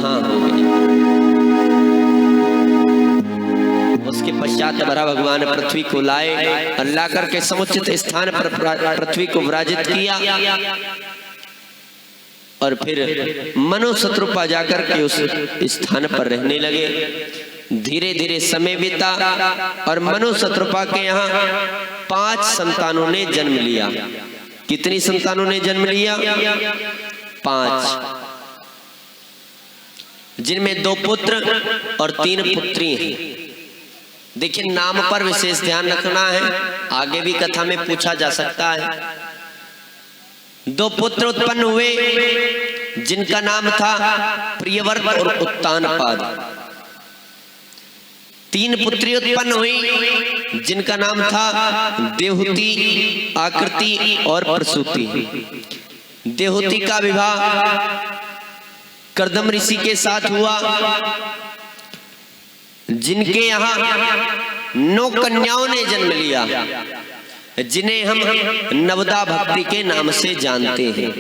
वहां हो गई। उसके पश्चात बड़ा भगवान पृथ्वी को लाए और ला करके समुचित स्थान पर पृथ्वी को विराजित किया और फिर मनु शत्रुपा जाकर के उस स्थान पर रहने लगे। धीरे धीरे समय बीता और मनु शत्रुपा के यहाँ 5 संतानों ने जन्म लिया। कितनी संतानों ने जन्म लिया? 5, जिनमें 2 पुत्र और 3 पुत्री हैं। देखिए, नाम पर विशेष ध्यान रखना है, आगे भी कथा में पूछा जा सकता है। 2 पुत्र उत्पन्न हुए जिनका नाम था प्रियव्रत और उत्तानपाद। 3 पुत्री उत्पन्न हुई जिनका नाम था देवहूति, आकृति और प्रसूति। देवहूति का विवाह कर्दम ऋषि के साथ हुआ, जिनके यहाँ 9 कन्याओं ने जन्म लिया, जिन्हें हम नवदा भक्ति के नाम से जानते हैं।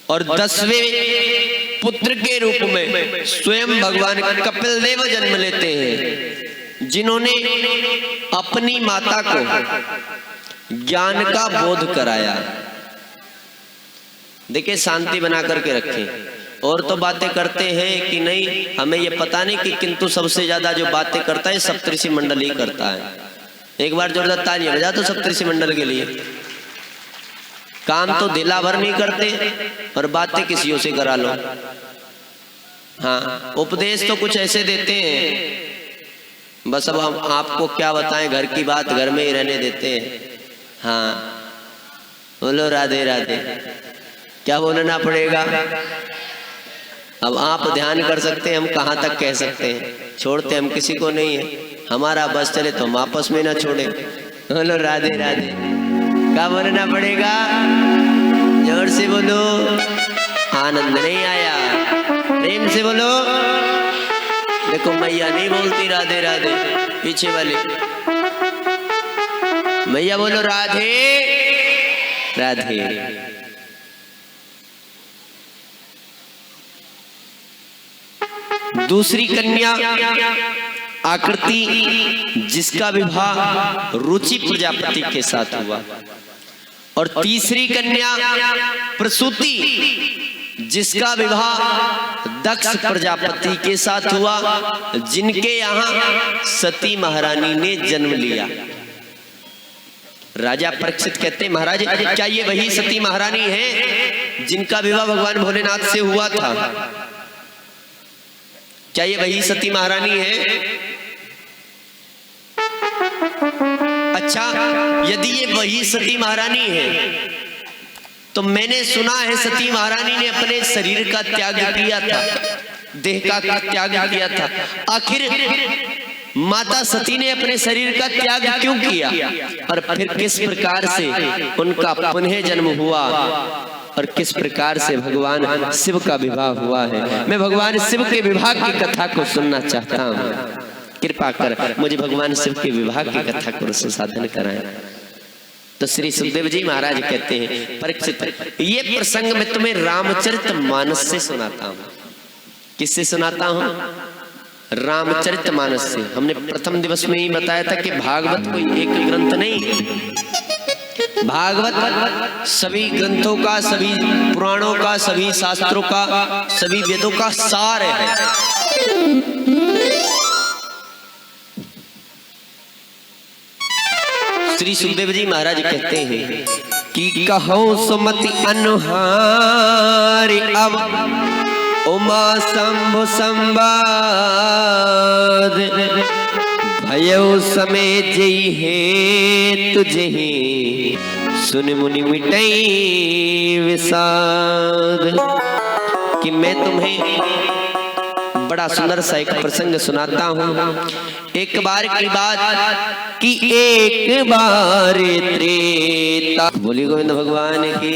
और 10वें पुत्र के रूप में स्वयं भगवान कपिल देव जन्म लेते हैं, जिन्होंने अपनी माता को ज्ञान का बोध कराया। देखिए, शांति बना करके रखें। और तो बातें करते हैं कि नहीं, हमें ये पता नहीं कि किंतु सबसे ज्यादा जो बातें करता है सप्तऋषि मंडल ही करता है। एक बार जोरदार तालियां बजा दो सप्तऋषि मंडल के लिए। काम तो दिला भर नहीं करते और बातें किसी से करा लो। हाँ, उपदेश तो कुछ ऐसे देते हैं, बस अब हम आपको क्या बताएं, घर की बात घर में ही रहने देते हैं। हाँ, बोलो राधे राधे। क्या बोलना पड़ेगा? अब आप ध्यान कर सकते हैं, हम कहाँ तक कह सकते हैं। छोड़ते हम किसी को नहीं है, हमारा बस चले तो हम आपस में ना छोड़े। बोलो राधे राधे। क्या बोलना पड़ेगा? जोर से बोलो। आनंद नहीं आया? प्रेम से बोलो। देखो, मैया नहीं बोलती राधे राधे, पीछे वाली मैया बोलो राधे राधे। दूसरी कन्या आकृति, जिसका विवाह रुचि प्रजापति के साथ हुआ। और तीसरी कन्या प्रसूति, जिसका विवाह दक्ष प्रजापति के साथ हुआ, जिनके यहाँ सती महारानी ने जन्म लिया। राजा परीक्षित कहते हैं, महाराज क्या ये वही सती महारानी है जिनका विवाह भगवान भोलेनाथ से हुआ था? क्या ये वही सती महारानी है? अच्छा, यदि ये वही सती महारानी है तो मैंने सुना है सती महारानी ने अपने शरीर का त्याग किया था, देह का त्याग किया था। आखिर माता सती ने अपने शरीर का त्याग क्यों किया और फिर किस प्रकार से उनका पुनः जन्म हुआ और किस प्रकार से भगवान शिव का विवाह हुआ है? मैं भगवान शिव के विवाह की कथा को सुनना चाहता हूँ। कृपा कर मुझे भगवान शिव के विवाह की कथा को संसाधन कराएं। तो श्री सुखदेव जी महाराज कहते हैं, परीक्षित, ये प्रसंग मैं तुम्हें रामचरितमानस से सुनाता हूँ। किससे सुनाता हूँ? रामचरितमानस से। हमने प्रथम दिवस में ही बताया था कि भागवत कोई एक ग्रंथ नहीं है। भागवत सभी ग्रंथों का, सभी पुराणों का, सभी शास्त्रों का, सभी वेदों का सार है। श्री सुखदेव जी महाराज कहते हैं कि कहो सुमति अनुहारी अब उमा शंभु संवाद भयो समय जई है तुझे सुन मुनि मिटई विषाद। कि मैं तुम्हें बड़ा सुंदर सा एक प्रसंग सुनाता हूँ। एक बार की बात कि एक बार त्रेता। बोली गोविंद भगवान की।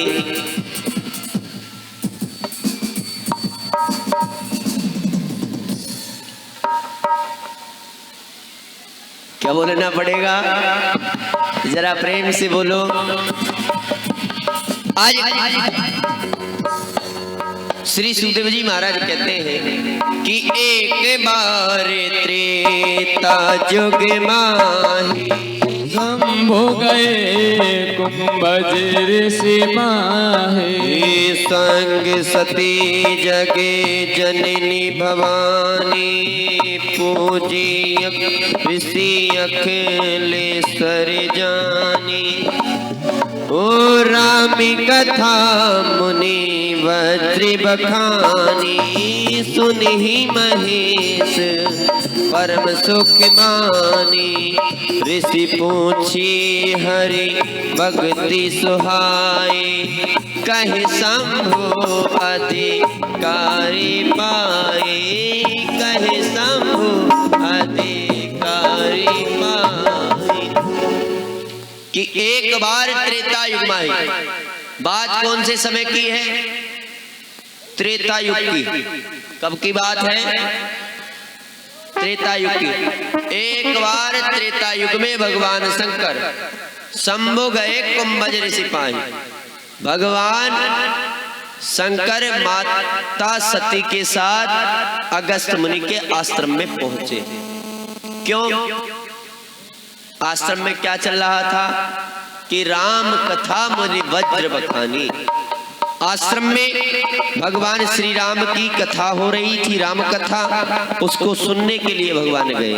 क्या बोलना पड़ेगा? जरा प्रेम से बोलो। आज श्री सुखदेव जी महाराज कहते हैं कि एक बार त्रेता युग माही शंभु गए कुंभज ऋषि माहे संग सती जगे जननी भवानी पूजी ऋषि अखिलेश्वर जानी ओ रामी कथा मुनि वज्र बखानी सुनहि महेश परम सुख मानी ऋषि पूछी हरि भक्ति सुहाए कहे शंभु अधिकारी पाए कहे शंभु अधिकारी पाए कि एक बार त्रेता युग में आई। बात कौन से समय की है? त्रेता युग की। कब की बात है? त्रेता युग की। एक बार त्रेता युग में भगवान शंकर शंभु गए कुंभज ऋषि पाए। भगवान शंकर माता सती के साथ अगस्त मुनि के आश्रम में पहुंचे। क्यों? आश्रम में क्या चल रहा था कि राम कथा मुनि वज्र बखानी। आश्रम में भगवान श्री राम की कथा हो रही थी, राम कथा। उसको सुनने के लिए भगवान गए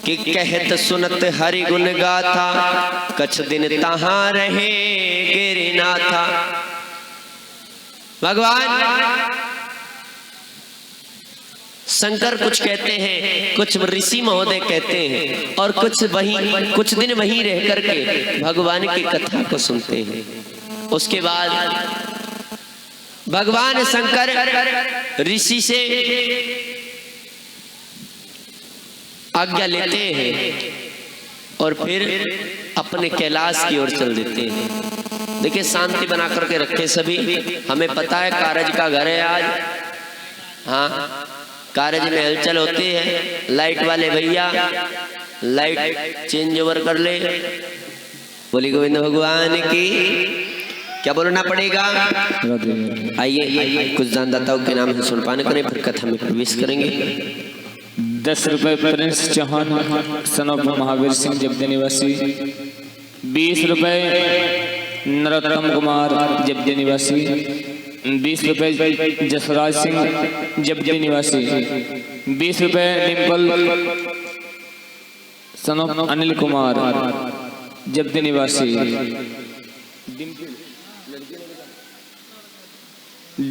कि कहत सुनत हरि गुण गाथा कछ दिन तहां रहे गिरिनाथा। भगवान शंकर कुछ कहते हैं, कुछ ऋषि महोदय कहते हैं, और कुछ दिन वहीं रह करके भगवान की कथा को सुनते हैं। उसके बाद भगवान शंकर ऋषि से आज्ञा लेते हैं और फिर अपने कैलाश की ओर चल देते हैं। देखिए, शांति बना करके रखे सभी। हमें पता है कारज का घर है आज। हाँ, कारज में हलचल होती है। लाइट वाले भैया लाइट चेंज ओवर कर ले। बोली गोविंद भगवान की। क्या बोलना पड़ेगा? आइए कुछ दानदाताओं के नाम से सुनपान करें, फिर कथा में प्रवेश करेंगे। 10 रुपए प्रिंस चौहान सन ऑफ महावीर सिंह जब्दे निवासी। 20 रुपए नरोत्तम कुमार जब्दे निवासी। 20 रुपए जसराज सिंह जब्दे निवासी। 20 रुपए डिम्पल सन ऑफ अनिल कुमार जब्दे निवासी।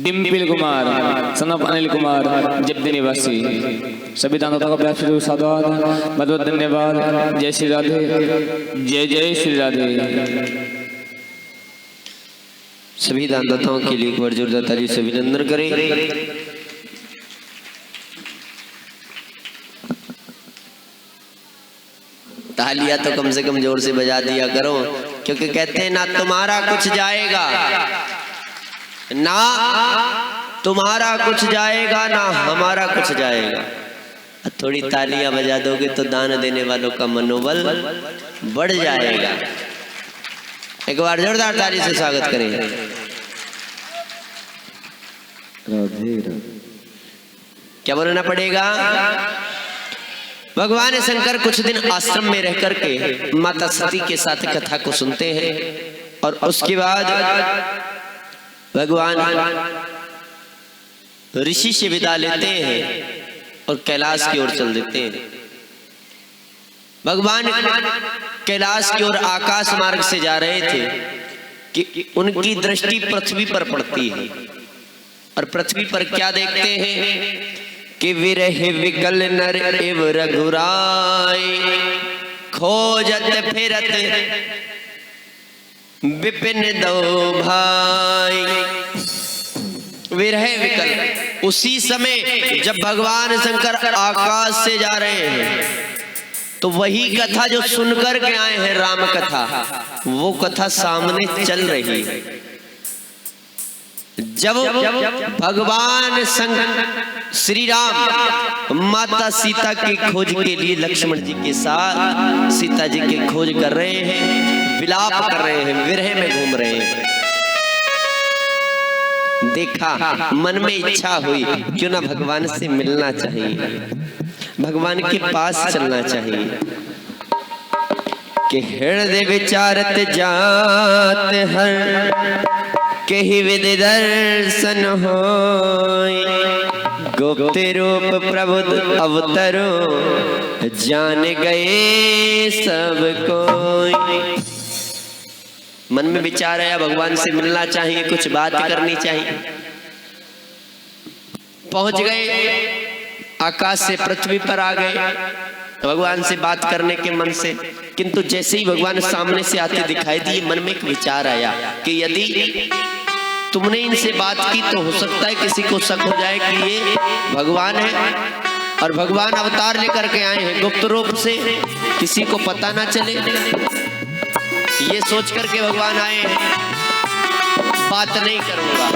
डिम्पल कुमार सन ऑफ अनिल कुमार जब्दे निवासी। सभी दानदाताओं का प्यार साधुवाद, बहुत धन्यवाद। जय श्री राधे, जय जय श्री राधे। सभी दानदाताओं के लिए एक बार जोरदार ताली से अभिनंदन करें। तालियां तो कम से कम जोर से बजा दिया करो, क्योंकि कहते हैं ना तुम्हारा कुछ जाएगा, ना तुम्हारा कुछ जाएगा, ना हमारा कुछ जाएगा। थोड़ी तालियां बजा दोगे तो दान देने वालों का मनोबल बढ़ जाएगा। एक बार जोरदार ताली से स्वागत करें। क्या बोलना पड़ेगा? भगवान शंकर कुछ दिन आश्रम में रह करके माता सती के साथ कथा को सुनते हैं, और उसके बाद भगवान ऋषि से विदा लेते हैं और कैलाश की ओर चल देते हैं। भगवान कैलाश की ओर आकाश मार्ग से जा रहे थे कि उनकी दृष्टि पृथ्वी पर पड़ती है, और पृथ्वी पर क्या देखते हैं कि विरह विकल नर एव रघुराय खोजत फिरत विपिन दो भाई। विरह विकल। उसी समय जब भगवान शंकर आकाश से जा रहे हैं तो वही कथा जो सुनकर के आए हैं, राम कथा, वो कथा सामने चल रही है। जब भगवान श्री राम माता सीता की खोज के लिए लक्ष्मण जी के साथ सीता जी की खोज कर रहे हैं, विलाप कर रहे हैं, विरह में घूम रहे हैं। देखा, मन में इच्छा हुई, क्यों ना भगवान से मिलना चाहिए, भगवान के पास चलना चाहिए। कि हृदय विचारत जात हर, केहि विधि दर्शन होय, गुप्त रूप प्रभु अवतरो, जान गए सब कोई। मन में विचार आया, भगवान से मिलना चाहिए, कुछ बात करनी चाहिए। पहुंच गए, आकाश से पृथ्वी पर आ गए भगवान से बात करने के मन से। किंतु जैसे ही भगवान सामने से आते दिखाई दिए, मन में एक विचार आया कि यदि तुमने इनसे बात की तो हो सकता है किसी को शक हो जाए कि ये भगवान है, और भगवान अवतार लेकर के आए हैं गुप्त रूप से, किसी को पता ना चले। ये सोच करके भगवान आए हैं, बात नहीं करूंगा,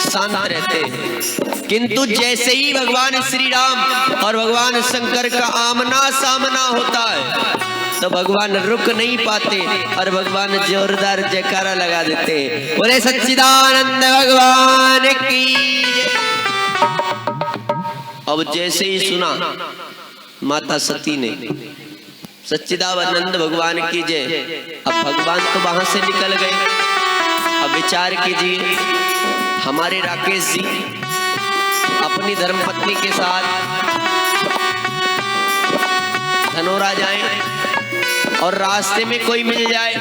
शांत रहते हैं। किंतु जैसे ही भगवान श्री राम और भगवान शंकर का आमना सामना होता है, तो भगवान रुक नहीं पाते और भगवान जोरदार जयकारा लगा देते हैं, बोले सच्चिदानंद भगवान की। अब जैसे ही सुना माता सती ने, सच्चिदानंद भगवान की जय। अब भगवान तो वहां से निकल गए। अब विचार कीजिए, हमारे राकेश जी अपनी धर्मपत्नी के साथ धनोरा जाएं और रास्ते में कोई मिल जाए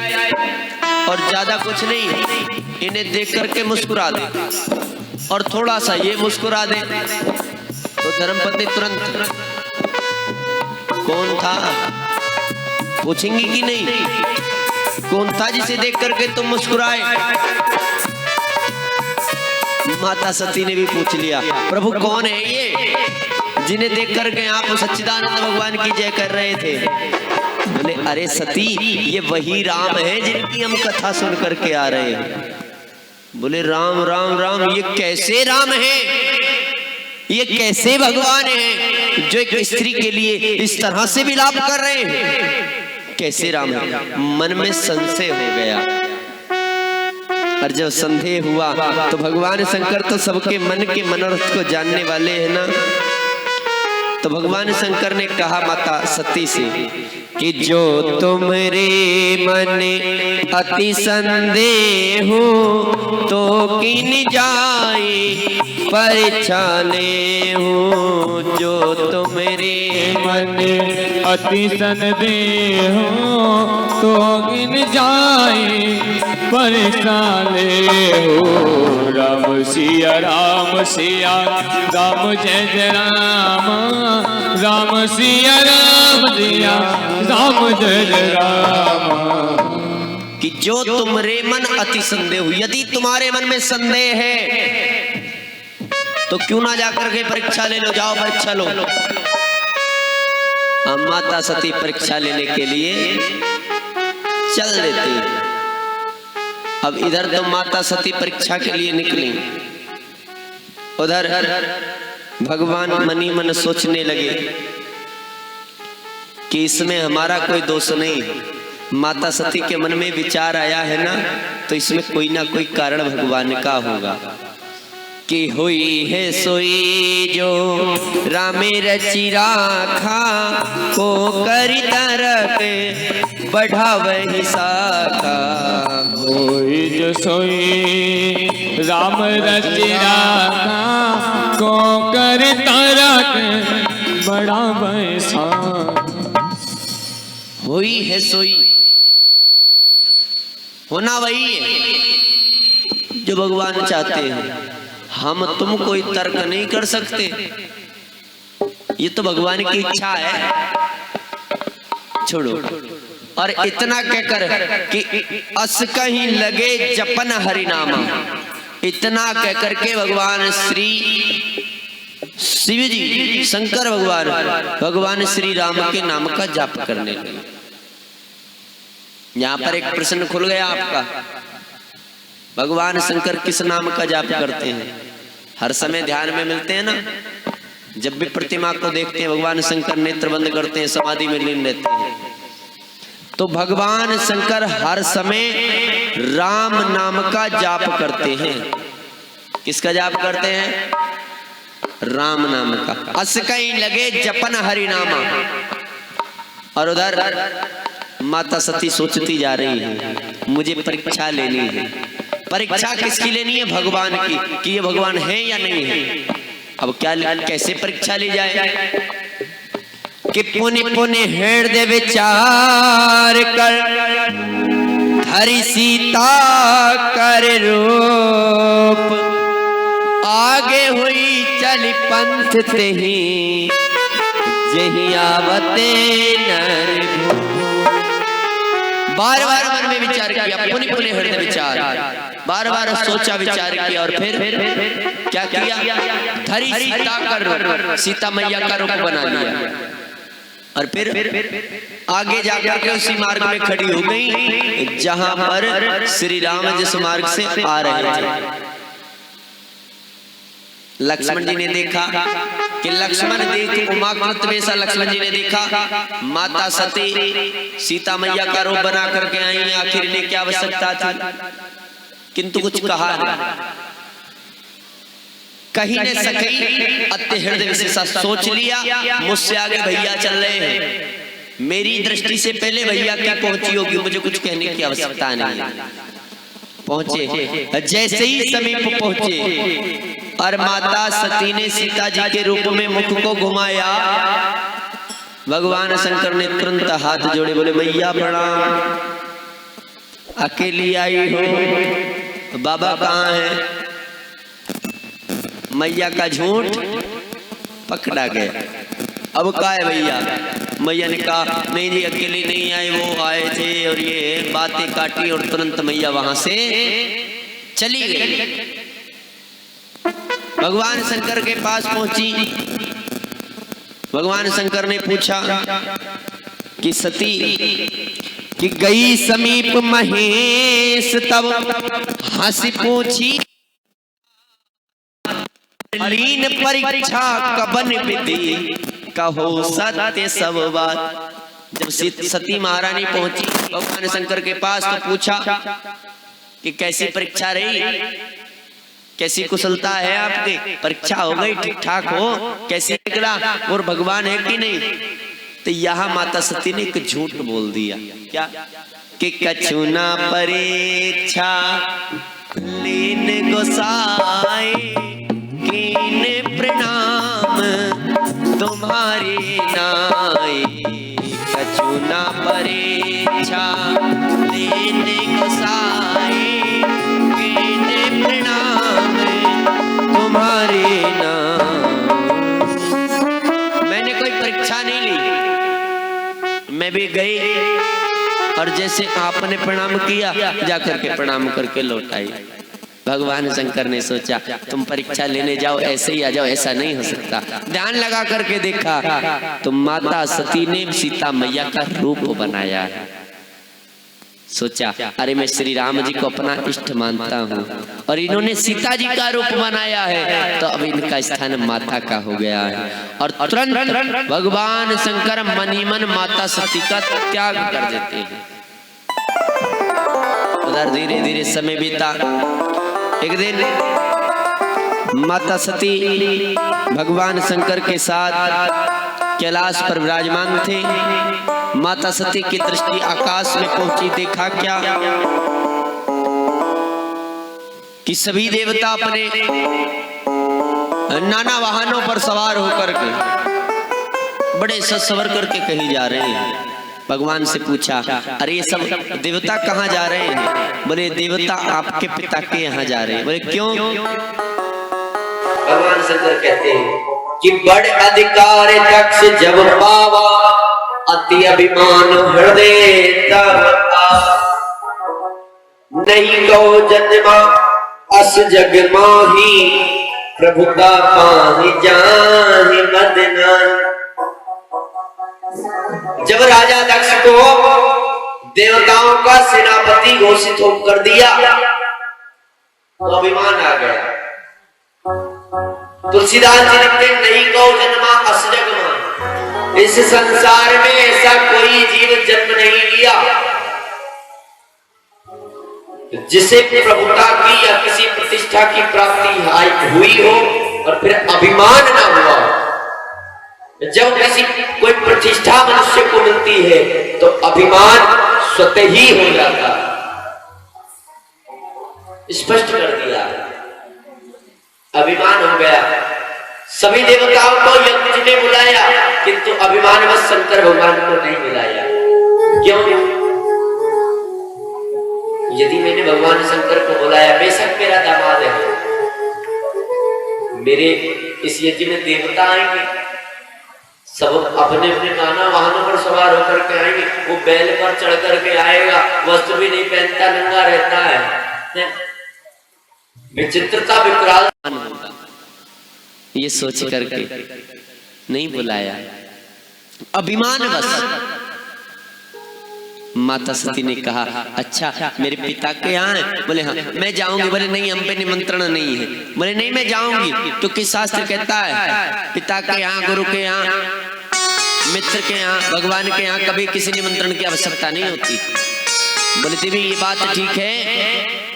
और ज्यादा कुछ नहीं, इन्हें देख करके मुस्कुरा दे और थोड़ा सा ये मुस्कुरा दे, तो धर्मपत्नी तुरंत कौन था पूछेंगी कि नहीं, कौन था जिसे देख करके तुम मुस्कुराए। माता सती ने भी पूछ लिया, प्रभु कौन है ये जिन्हें देख करके आप सच्चिदानंद भगवान की जय कर रहे थे। बोले अरे सती, ये वही राम है जिनकी हम कथा सुन करके आ रहे हैं। बोले राम राम राम, ये कैसे राम है, ये कैसे भगवान है जो एक स्त्री के लिए इस तरह से विलाप कर रहे हैं, कैसे राम है। मन में संशय हो गया, और जब संदेह हुआ तो भगवान शंकर तो सबके मन के मनोरथ को जानने वाले हैं ना, तो भगवान शंकर ने कहा माता सती से कि जो तुम्हारे मन अति संदेह हो तो किन जाए परीक्षा ले हो, जो तुम्हारे मन अति संदेह हो तो किन जाए परेशान हो। राम सिया राम सिया राम जय जय राम, राम सिया राम सिया राम जय जय राम। कि जो तुम्हारे मन अति संदेह हो, यदि तुम्हारे मन में संदेह है तो क्यों ना जाकर के परीक्षा ले लो, जाओ परीक्षा लो। हम माता सती परीक्षा लेने के लिए चल देती। अब इधर तो माता सती परीक्षा के लिए निकली, उधर भगवान मनी मन सोचने लगे कि इसमें हमारा कोई दोष नहीं। माता सती के मन में विचार आया है ना, तो इसमें कोई ना कोई कारण भगवान का होगा। कि हुई है सोई जो रामे रचि राखा, को करि तरक बढ़ावहि शाखा। होई जो सोई राम रचि राखा, को करि तरक बढ़ावहि शाखा। हुई है सोई, होना वही है जो भगवान चाहते हैं। हम तुम कोई तर्क नहीं कर सकते, ये तो भगवान की इच्छा है। छोड़ो। और इतना कहकर कि अस कहीं लगे जपन हरि नामा, इतना कहकर के भगवान श्री शिव जी शंकर भगवान श्री राम के नाम का जाप करने लगे। यहाँ पर एक प्रश्न खुल गया आपका, भगवान शंकर किस नाम का जाप करते हैं? हर समय ध्यान में मिलते हैं ना, जब भी प्रतिमा को देखते हैं भगवान शंकर नेत्र बंद करते हैं, समाधि में लीन रहते हैं। तो भगवान शंकर हर समय राम नाम का जाप करते हैं। किसका जाप करते हैं? राम नाम का। अस कहीं लगे जपन हरि नामा। और उधर माता सती सोचती जा रही है मुझे परीक्षा लेनी है। परीक्षा किसकी लेनी है? भगवान की, कि ये भगवान है या नहीं है। अब क्या कैसे परीक्षा ली जाए? कि पुनि पुनि हृदय विचार कर धरि सीता कर रूप। आगे हुई चली पंथ तेहि जहि आवते नर भूप। बार बार मन में विचार किया, पुनि पुनि हृदय विचार, बार बार सोचा विचार किया और फिर क्या किया? धरि सीता का रूप, सीता मैया का रूप बना लिया। और फिर आगे जाकर के उसी मार्ग में खड़ी हो गई जहां पर श्री राम जिस मार्ग से आ रहे थे। लक्ष्मण जी ने देखा कि लक्ष्मण देख उमाकृत वैसा लक्ष्मण जी ने देखा माता सती सीता मैया का रूप बना करके आई। आखिर इन्हें क्या आवश्यकता थी? किंतु कुछ कहा नहीं। कहीं ने सकी अत्य हृदय विशेषा सोच लिया मुझसे आगे भैया चल रहे हैं, मेरी दृष्टि से पहले भैया क्या पहुंची होगी, मुझे कुछ कहने की आवश्यकता नहीं। पहुंचे, जैसे ही समीप पहुंचे और माता सती ने सीता जी के रूप में मुख को घुमाया, भगवान शंकर ने तुरंत हाथ जोड़े, बोले भैया प्रणाम, अकेली आई हो, बाबा कहाँ है? मैया का झूठ पकड़ा गया। अब कहा है भैया? मैया ने कहा नहीं जी अकेले नहीं आए, वो आए थे और ये बातें काटी और तुरंत मैया वहां से चली गई। भगवान शंकर के पास पहुंची। भगवान शंकर ने पूछा कि सती कि गई समीप महेश तब हंसी पूछी लीन परीक्षा कबन विधि कहो सत्य सब बात। जब सती महारानी पहुंची भगवान शंकर के पास तो पूछा कि कैसी परीक्षा रही, कैसी कुशलता है आपकी? परीक्षा हो गई, ठीक ठाक हो, कैसी निकला और भगवान है कि नहीं? तो यहाँ माता सती ने एक झूठ बोल दिया। क्या? कि कछु ना परीक्षा लीन गोसाई कीन प्रणाम तुम्हारी नाई। कछु ना परीक्षा लीन गोसाई कीन प्रणाम तुम्हारी नाम। मैंने कोई परीक्षा नहीं ली, मैं भी गई और जैसे आपने प्रणाम किया जाकर के प्रणाम करके लौट आई। भगवान शंकर ने सोचा तुम परीक्षा लेने जाओ ऐसे ही आ जाओ, ऐसा नहीं हो सकता। ध्यान लगा करके देखा तो माता सती ने सीता मैया का रूप बनाया है। सोचा अरे मैं श्री राम जी को अपना इष्ट मानता हूँ और इन्होंने सीता जी का रूप बनाया है, तो अब इनका स्थान माता का हो गया है। और तुरंत भगवान शंकर मन ही मन माता सती का त्याग कर देते हैं। उधर धीरे धीरे समय बीता। एक दिन माता सती भगवान शंकर के साथ कैलाश पर विराजमान थे। माता सती की दृष्टि आकाश में पहुंची। देखा क्या कि सभी देवता अपने नाना वाहनों पर सवार होकर के बड़े ससवर करके कहीं जा रहे हैं। भगवान से पूछा अरे ये सब देवता कहाँ जा रहे हैं? बोले देवता आपके पिता के यहाँ जा रहे हैं। बोले क्यों? भगवान शंकर कहते हैं कि बड़ अधिकार दक्ष जब पावा अति अभिमान हृदय तब नहीं कहो जन्मा अस जग माही प्रभुता पाहि जाहि मदना। जब राजा दक्ष को देवताओं का सेनापति घोषित कर दिया तो अभिमान आ गया। तुलसीदास जी लिखते नहीं कहो जन्मा अस जग माही, इस संसार में ऐसा कोई जीव जन्म नहीं लिया जिसे प्रभुता की या किसी प्रतिष्ठा की प्राप्ति हुई हो और फिर अभिमान ना हुआ। जब किसी कोई प्रतिष्ठा मनुष्य को मिलती है तो अभिमान स्वतः ही हो जाता। स्पष्ट कर दिया, अभिमान हो गया। सभी देवताओं को यज्ञ में बुलाया किंतु अभिमानवश शंकर भगवान को नहीं बुलाया। क्यों? यदि मैंने भगवान शंकर को बुलाया, बेशक मेरा दामाद है, मेरे इस यज्ञ में देवता आएंगे, सब अपने अपने नाना वाहनों पर सवार होकर के आएंगे। वो बैल पर चढ़ करके आएगा, वस्त्र भी नहीं पहनता, नंगा रहता है। विचित्रता विकराल होगा, ये सोच करके नहीं बुलाया, अभिमान बस। माता सती ने कहा, अच्छा मेरे पिता के यहाँ है? बोले हाँ। मैं जाऊंगी? बोले नहीं, हम पे निमंत्रण नहीं है। बोले नहीं, मैं जाऊंगी। तो किस शास्त्र कहता है पिता के यहाँ, गुरु के यहाँ, मित्र के यहाँ, भगवान के यहाँ कभी किसी निमंत्रण की आवश्यकता नहीं होती। बोले देवी ये बात ठीक है,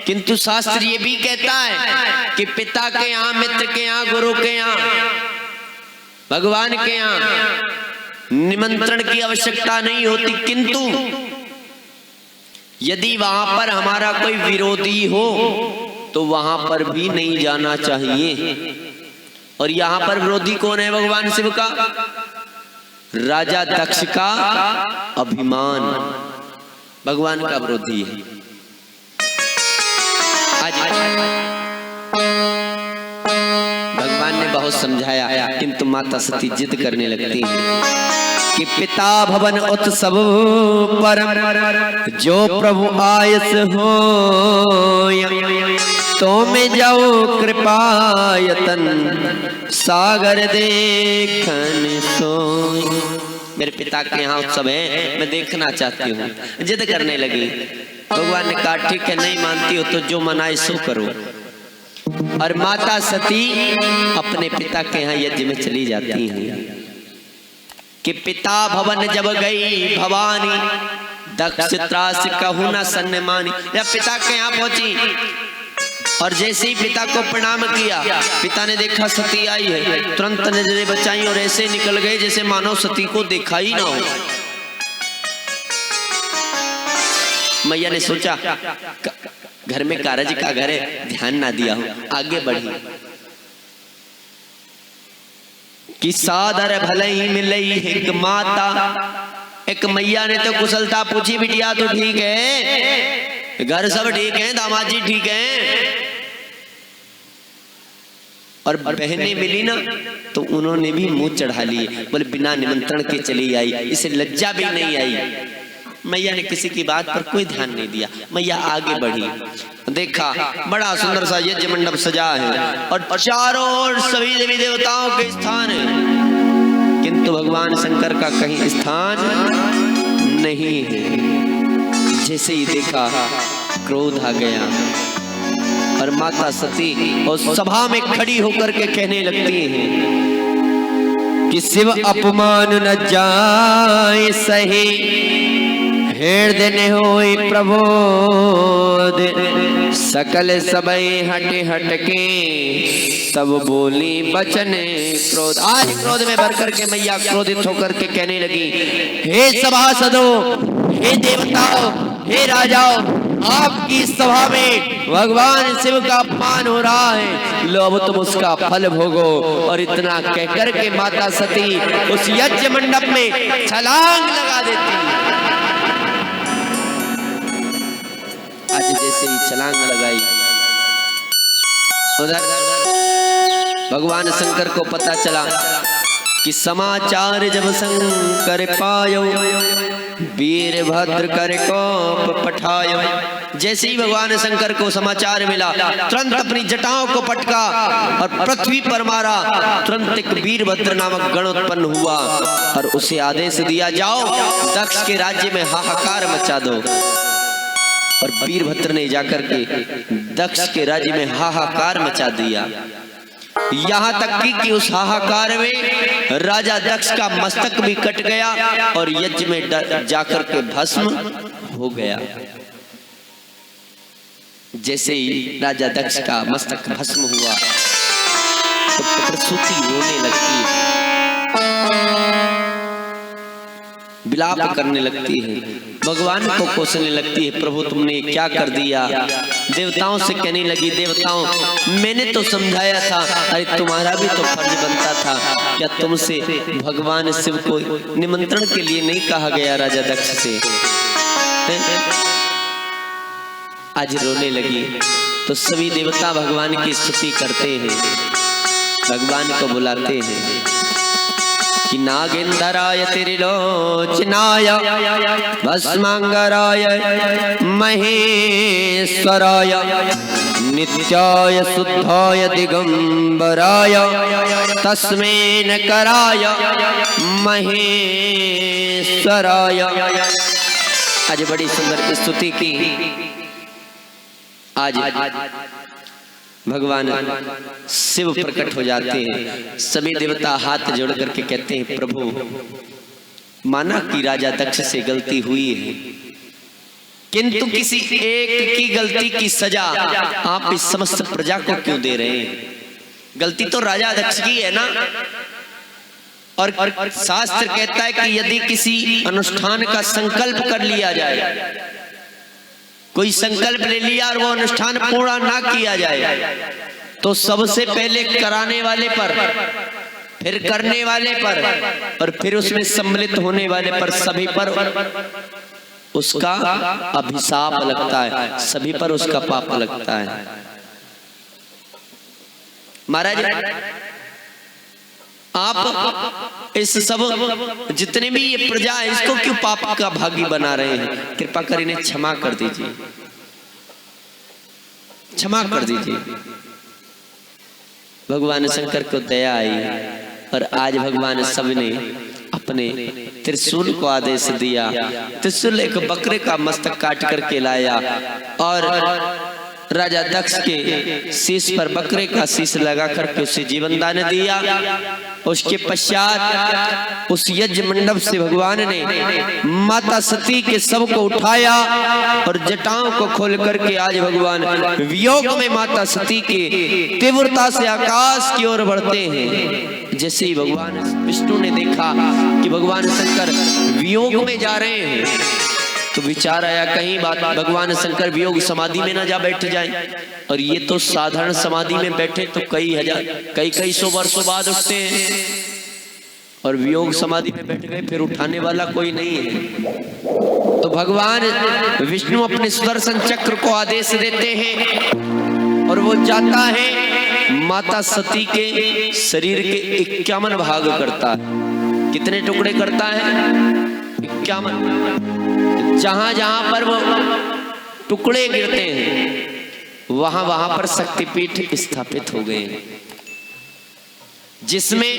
किंतु शास्त्र ये भी कहता है कि पिता के यहाँ, मित्र के यहाँ, गुरु के यहाँ, भगवान के यहाँ निमंत्रण की आवश्यकता नहीं होती, किंतु यदि वहां पर हमारा कोई विरोधी हो तो वहां पर भी नहीं जाना चाहिए। और यहां पर विरोधी कौन है? भगवान शिव का, राजा दक्ष का अभिमान भगवान का विरोधी है। आज भगवान ने बहुत समझाया किंतु माता सती जिद करने लगती है कि पिता भवन उत्सव परम जो प्रभु आयस हो, तो में जाओ कृपायतन सागर देखन सोई। मेरे पिता के यहाँ उत्सव है, मैं देखना चाहती हूँ। जिद करने लगी। भगवान ने कहा ठीक है, नहीं मानती हो तो जो मनाए सो करो। और माता सती अपने पिता के यहाँ यज्ञ में चली जाती हैं कि पिता भवन जब गई भवानी, दक्ष त्रास कहू न सन्मानी। जब पिता के यहाँ पहुंची और जैसे ही पिता को प्रणाम किया, पिता ने देखा सती आई है, तुरंत नजरें बचाई और ऐसे निकल गए जैसे मानो सती को देखा ही ना हो। मैया ने सोचा घर में कारज का घर है, ध्यान ना दिया हो, आगे बढ़ी कि सादर भले ही मिलई एक माता। एक मैया ने तो कुशलता पूछी, बिटिया तो ठीक है, घर सब ठीक है, दामाद जी ठीक है। और बहनें मिली ना तो उन्होंने भी मुंह चढ़ा लिए, बोले बिना निमंत्रण के चली आई, इसे लज्जा भी नहीं आई। मैया ने किसी की बात पर कोई ध्यान नहीं दिया। मैया आगे बढ़ी, देखा बड़ा सुंदर सा यज्ञ मंडप सजा है और चारों ओर सभी देवी देवताओं के स्थान है, किंतु भगवान शंकर का कहीं स्थान नहीं है। जैसे ही देखा क्रोध आ गया और माता सती और सभा में खड़ी होकर के कहने लगती हैं कि शिव अपमान न जाए सही, हृदय होई प्रबोध, सकल सबई हट हट के सब बोली बचन क्रोध। आज क्रोध में भर करके मैया क्रोधित होकर के कहने लगी, हे सभासदों, हे देवताओं, हे राजाओं, आपकी सभा में भगवान शिव का अपमान हो रहा है, लो अब तुम उसका फल भोगो। और इतना कहकर के माता सती उस यज्ञ मंडप में छलांग लगा देती है। आज जैसे ही छलांग लगाई, उधर भगवान शंकर को पता चला कि समाचार जब शंकर पायो, वीरभद्र कर कोप पठायो। जैसे ही भगवान शंकर को समाचार मिला, तुरंत अपनी जटाओं को पटका और पृथ्वी पर मारा। तुरंत एक वीरभद्र नामक गण उत्पन्न हुआ और उसे आदेश दिया, जाओ दक्ष के राज्य में हाहाकार मचा दो। और वीरभद्र ने जाकर के दक्ष के राज्य में हाहाकार मचा दिया, यहाँ तक कि उस हाहाकार में राजा दक्ष का मस्तक भी कट गया और यज्ञ में जाकर के भस्म हो गया। जैसे ही राजा दक्ष का मस्तक भस्म हुआ तो प्रसूति रोने लगती है, विलाप करने लगती है, भगवान को कोसने लगती है, प्रभु तुमने क्या कर दिया। देवताओं से कहने लगी, देवताओं मैंने तो समझाया था, अरे तुम्हारा भी तो फर्ज बनता था, क्या तुमसे भगवान शिव को निमंत्रण के लिए नहीं कहा गया राजा दक्ष से। आज रोने लगी तो सभी देवता भगवान की स्तुति करते हैं, भगवान को बुलाते हैं कि नागेंद्राय त्रिलोचनाय भस्मांगराय महेश्वराय नित्याय शुद्धाय दिगंबराय तस्मै नकराय महेश्वराय। आज बड़ी सुंदर स्तुति की। आज भगवान शिव प्रकट हो जाते हैं, सभी देवता हाथ जोड़ करके कहते हैं, प्रभु माना कि राजा दक्ष से गलती हुई है, किंतु किसी एक की गलती की सजा आप इस समस्त प्रजा को क्यों दे रहे हैं। गलती तो राजा दक्ष की है ना। और शास्त्र कहता है कि यदि किसी अनुष्ठान का संकल्प कर लिया जाए, कोई संकल्प ले लिया और वो अनुष्ठान पूरा ना किया जाए, तो सबसे पहले कराने वाले पर, फिर करने वाले पर, और फिर उसमें सम्मिलित होने वाले पर, सभी पर उसका अभिशाप लगता है, सभी पर उसका पाप लगता है। महाराज आप इस सब जितने भी ये प्रजा है इसको क्यों पाप का भागी बना रहे हैं। कृपा कर इन्हें क्षमा कर दीजिए, क्षमा कर दीजिए। भगवान शंकर को दया आई और आज भगवान सब ने अपने त्रिशूल को आदेश दिया। त्रिशूल एक बकरे का मस्तक काट करके लाया और राजा दक्ष के शीश पर बकरे का शीश लगा करके उसे जीवन दान दिया। उसके पश्चात उस यज्ञ मंडप से भगवान ने माता सती के शव को उठाया और जटाओं को खोल करके आज भगवान वियोग में माता सती के तीव्रता से आकाश की ओर बढ़ते हैं। जैसे ही भगवान विष्णु ने देखा कि भगवान शंकर वियोग में जा रहे हैं तो विचार आया कहीं बात भगवान शंकर वियोग समाधि में ना जा बैठ जाए। और ये तो साधारण समाधि में बैठे तो कई सौ वर्षों बाद उठते हैं और वियोग समाधि में बैठ गए, फिर उठाने वाला कोई नहीं है। तो भगवान विष्णु अपने सुदर्शन चक्र को आदेश देते हैं और वो जाता है माता सती के शरीर के 51 भाग करता है। कितने टुकड़े करता है? 51। जहां जहां पर वो टुकड़े गिरते हैं वहां वहां पर शक्तिपीठ स्थापित हो गए, जिसमें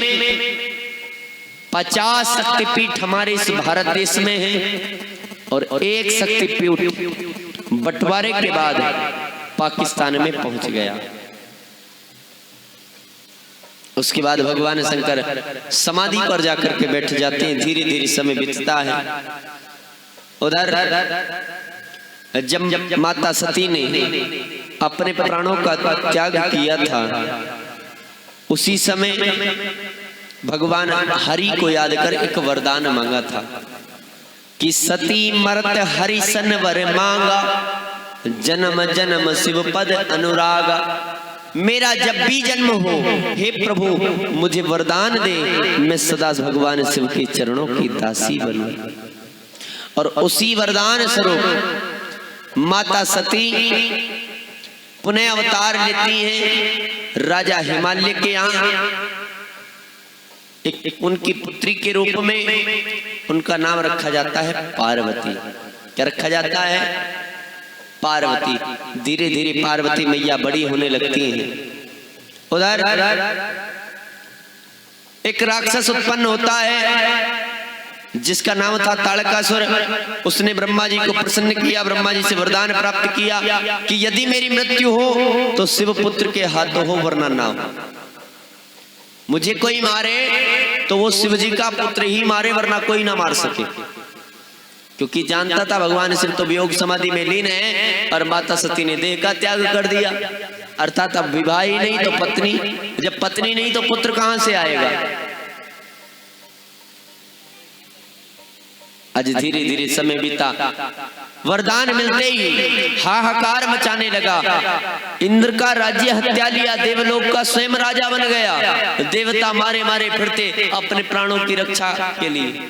50 शक्तिपीठ हमारे इस भारत देश में है और एक शक्तिपीठ बंटवारे के बाद पाकिस्तान में पहुंच गया। उसके बाद भगवान शंकर समाधि पर जाकर के बैठ जाते हैं। धीरे धीरे समय बीतता है। उधर जब माता सती ने अपने प्राणों का त्याग किया था उसी समय भगवान हरि को याद कर एक वरदान मांगा था कि सती मरत हरि सन वर मांगा, जन्म जन्म शिव पद अनुरागा। मेरा जब भी जन्म हो हे प्रभु मुझे वरदान दे, मैं सदा भगवान शिव के चरणों की दासी बनूं। और उसी वरदान स्वरूप माता सती पुनः अवतार लेती हैं राजा हिमालय के यहाँ एक उनकी पुत्री के रूप में। उनका नाम रखा जाता है पार्वती। क्या रखा जाता है? पार्वती। धीरे धीरे पार्वती मैया बड़ी होने लगती हैं। उधर एक राक्षस उत्पन्न होता है जिसका नाम था ताड़कासुर। उसने ब्रह्मा जी को प्रसन्न किया, ब्रह्मा जी से वरदान प्राप्त किया कि यदि मेरी मृत्यु हो तो शिव पुत्र के हाथों हो वरना ना हो। मुझे कोई मारे तो वो शिव जी का पुत्र ही मारे वरना कोई ना मार सके। क्योंकि जानता था भगवान शिव तो वियोग समाधि में लीन है और माता सती ने देह का त्याग कर दिया। अर्थात अब विवाह ही नहीं तो पत्नी, जब पत्नी नहीं तो पुत्र कहां से आएगा। आज धीरे धीरे समय बीता, वरदान मिलते ही हाहाकार मचाने लगा। इंद्र का राज्य हत्या लिया, देवलोक का स्वयं राजा बन गया। देवता मारे मारे फिरते अपने प्राणों की रक्षा के लिए,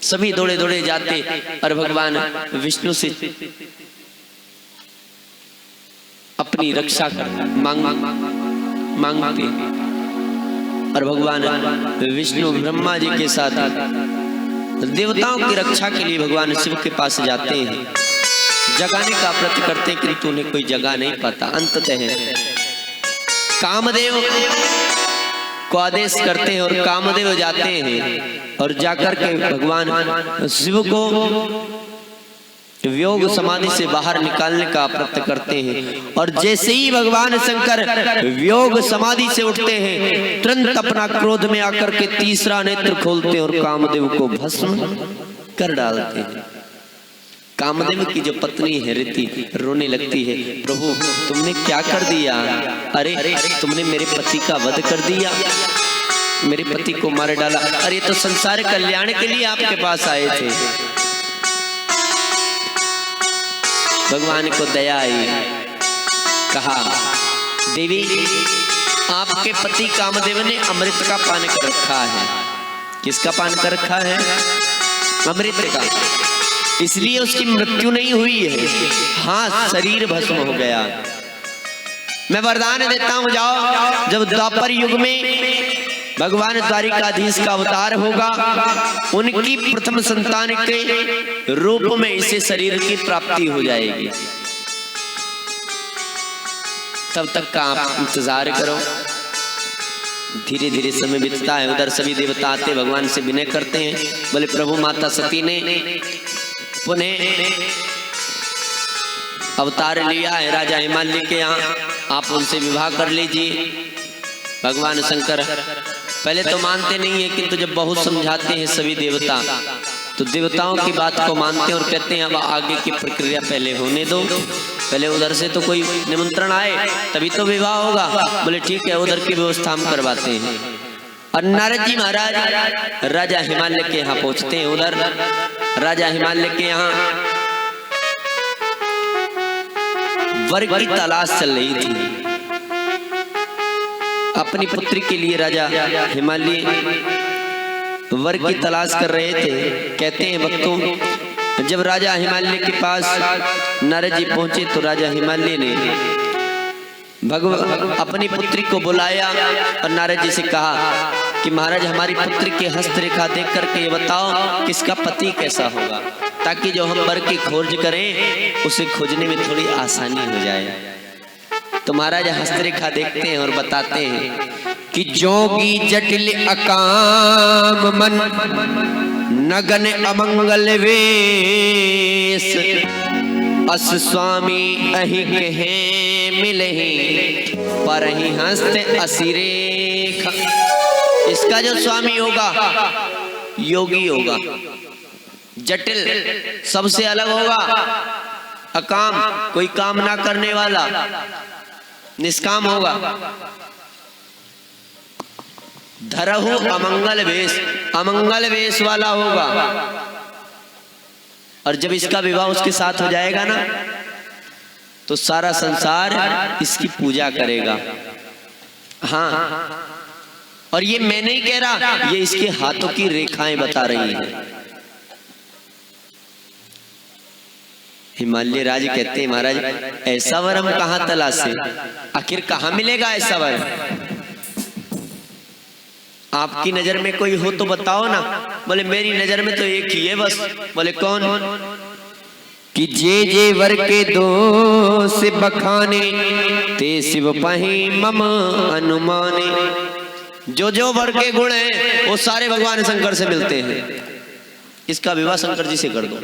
सभी दौड़े दौड़े जाते और भगवान विष्णु से अपनी रक्षा कर मांगते। और भगवान विष्णु ब्रह्मा जी के साथ देवताओं की रक्षा के लिए भगवान शिव के पास जाते हैं, जगाने का प्रयत्न करते हैं, किंतु उन्हें कोई जगा नहीं पाता। अंततः कामदेव को आदेश करते हैं और कामदेव जाते हैं और जाकर के भगवान शिव को वियोग समाधि से बाहर निकालने का प्रयत्न करते हैं। और जैसे ही भगवान शंकर वियोग समाधि से उठते हैं, तुरंत अपना क्रोध में आकर के तीसरा नेत्र खोलते हैं और कामदेव को भस्म कर डालते हैं। कामदेव की जो पत्नी है रीति रोने लगती है, प्रभु तुमने क्या कर दिया? अरे तुमने मेरे पति का वध कर दिया, मेरे पति को मार डाला। अरे तो संसार कल्याण के लिए आपके पास आए थे। भगवान को दया आई, कहा देवी आपके पति कामदेव ने अमृत का पान कर रखा है। किसका पान कर रखा है? अमृत का, इसलिए उसकी मृत्यु नहीं हुई है। हाँ, शरीर भस्म हो गया। मैं वरदान देता हूं, जाओ, जब द्वापर युग में भगवान द्वारिकाधीश का अवतार होगा, उनकी प्रथम संतान के रूप में इसे शरीर की प्राप्ति हो जाएगी। तब तक का आप इंतजार करो। धीरे धीरे समय बीतता है। उधर सभी देवता आते भगवान से विनय करते हैं, बोले प्रभु माता सती ने पुनः अवतार लिया है राजा हिमालय के यहाँ, आप उनसे विवाह कर लीजिए। भगवान शंकर पहले तो मानते नहीं है, किंतु जब बहुत समझाते हैं सभी देवता, तो देवताओं की बात को मानते हैं और कहते हैं अब आगे की प्रक्रिया पहले होने दो, पहले उधर से तो कोई निमंत्रण आए तभी तो विवाह होगा। बोले ठीक है, उधर की व्यवस्था हम करवाते हैं। और नारद जी महाराज राजा हिमालय के यहाँ पहुंचते हैं। उधर राजा हिमालय के यहाँ वर की तलाश चल रही थी। अपनी पुत्री के लिए राजा हिमालय वर की तलाश कर रहे थे। कहते हैं भक्तों, जब राजा हिमालय के पास नारद जी पहुंचे तो राजा हिमालय ने अपनी पुत्री को बुलाया और नारद जी से कहा कि महाराज हमारी पुत्री की हस्तरेखा देख करके ये बताओ किसका पति कैसा होगा, ताकि जो हम वर की खोज करें उसे खोजने में थोड़ी आसानी हो जाए। तो महाराज हस्तरेखा देखते हैं और बताते हैं कि जोगी जटिल अकाम मन नगन अमंगल वेश, अस स्वामी अहि कहे मिलहि परहि हस्त असिरेखा। इसका जो स्वामी होगा योगी होगा, जटिल सबसे अलग होगा, अकाम कोई काम ना करने वाला, निष्काम होगा, धरहु अमंगल वेश, अमंगल वेश वाला होगा। और जब इसका विवाह उसके साथ हो जाएगा ना, तो सारा संसार इसकी पूजा करेगा। हाँ, और ये मैं नहीं कह रहा, ये इसके हाथों की रेखाएं बता रही हैं। हिमालय राज कहते हैं महाराज ऐसा वर हम कहाँ तलाशे, आखिर कहाँ मिलेगा ऐसा वर? आपकी नजर में कोई हो तो बताओ ना। बोले मेरी नजर में तो एक ही है बस। बोले कौन? कि जे वर के दो से बखाने ते शिव पहि मम अनुमाने। जो वर के गुण हैं वो सारे भगवान शंकर से मिलते हैं। इसका विवाह शंकर जी से कर दो।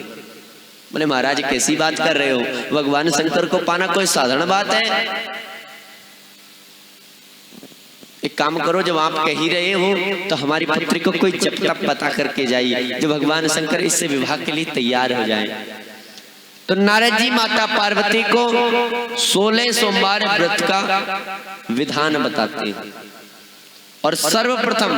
बोले महाराज कैसी बात कर रहे हो, भगवान शंकर को पाना कोई साधारण बात है? एक काम करो, जब आप कह ही रहे हो तो हमारी पुत्री को कोई जब तक पता करके जाइए जो भगवान शंकर इससे विवाह के लिए तैयार हो जाए। तो नारद जी माता पार्वती को 16 सोमवार व्रत का विधान बताते हैं। और सर्वप्रथम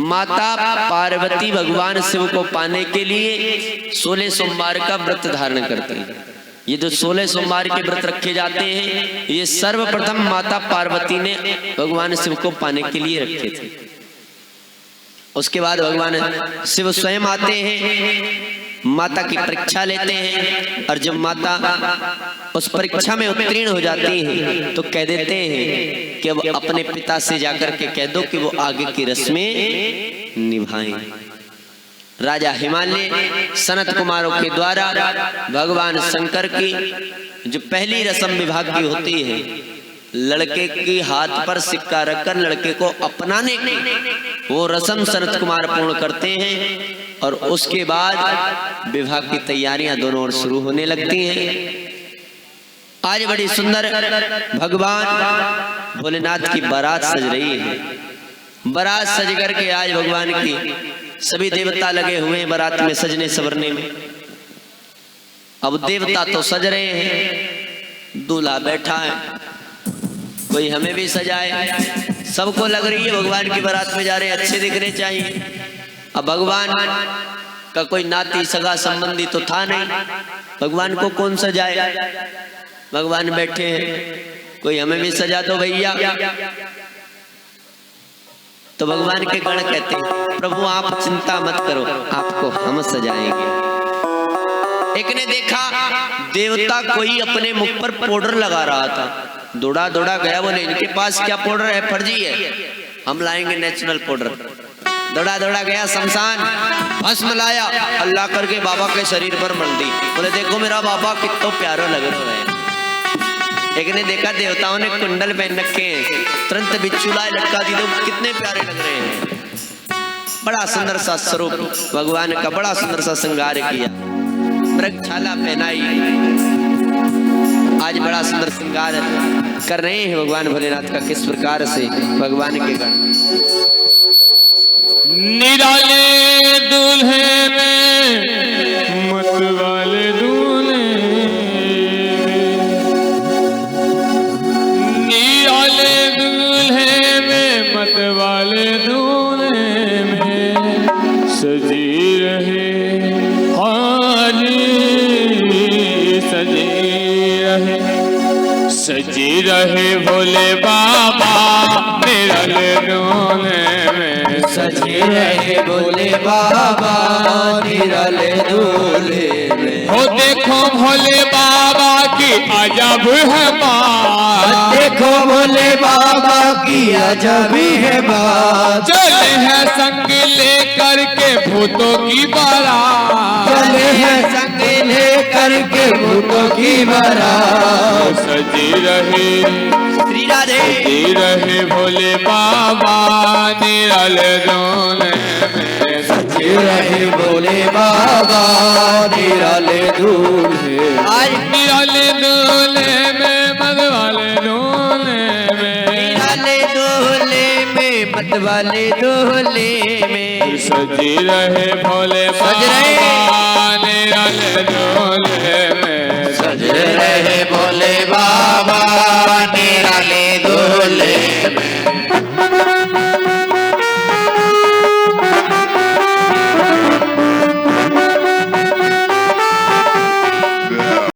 माता पार्वती भगवान शिव को पाने के लिए 16 सोमवार का व्रत धारण करते हैं। ये जो 16 सोमवार के व्रत रखे जाते हैं, ये सर्वप्रथम माता पार्वती ने भगवान शिव को पाने के लिए रखे थे। उसके बाद भगवान शिव स्वयं आते हैं, माता की परीक्षा लेते हैं, और जब माता उस परीक्षा में उत्तीर्ण हो जाती हैं तो कह देते हैं कि अब अपने पिता से जाकर के कह दो कि वो आगे की रस्में निभाएं। राजा हिमालय सनत कुमारों के द्वारा भगवान शंकर की जो पहली रस्म विवाह की होती है, लड़के के हाथ पर सिक्का रखकर लड़के को अपनाने की वो रस्म सनत कुमार पूर्ण करते हैं। और उसके बाद विवाह की तैयारियां दोनों ओर शुरू होने लगती हैं। आज बड़ी सुंदर भगवान भोलेनाथ की बारात सज रही है। बारात सज करके आज भगवान की सभी देवता लगे हुए हैं बारात में सजने संवरने में। अब देवता तो सज रहे हैं, दूल्हा बैठा है, कोई हमें भी सजाए, सबको लग रही है भगवान की बारात में जा रहे अच्छे दिखने चाहिए। अब भगवान का कोई नाती सगा संबंधी तो था नहीं, भगवान को कौन सजाए। भगवान बैठे हैं, कोई हमें भी सजा दो भैया। तो भगवान के गण कहते हैं प्रभु आप चिंता मत करो, आपको हम सजाएंगे। एक ने देखा देवता कोई अपने मुख पर पाउडर लगा रहा था, दौड़ा दौड़ा गया, बोले इनके पास क्या पाउडर है, फर्जी है, हम लाएंगे नेचुरल पाउडर। दौड़ा दौड़ा गया शमशान, भस्म लाया, अल्लाह करके बाबा के शरीर पर मल दी। बोले देखो मेरा बाबा कितना प्यारा लग रहा है। एक ने देखा देवताओं ने कुंडल पहन रखे हैं, तुरंत बिच्छू लाए लटका दी, तो कितने प्यारे लग रहे हैं। बड़ा सुंदर सा स्वरूप भगवान का, बड़ा सुंदर सा श्रृंगार किया, मृगछाला पहनाई। आज बड़ा सुंदर श्रृंगार कर रहे हैं भगवान भोलेनाथ का। किस प्रकार से भगवान के गण निराले दूल्हे में मतवाले दूल्हे में, निराले दूल्हे में मतवाले दूल्हे में सजी रहे हाजी, सजी रहे, सजी रहे भोले बाबा निराले दूल्हे में, सजे रहे भोले बाबा निराले दूल्हे में। हो देखो भोले बाबा की अजब है बात, देखो भोले बाबा की अजब है बात। चले हैं संग लेकर के भूतों की बारात, चले हैं संग लेकर के भूतों की बारात। सजी रहे श्री राधे, सजी रहे भोले बाबा निराले दूल्हे में, सजे रहे भोले बाबा निराले दूल्हे। आज निराले दूल्हे में मतवाले दूल्हे में, निराले दूल्हे में मतवाले दूल्हे में सजी रहे भोले सज रहे बाबा निराले दूल्हे में।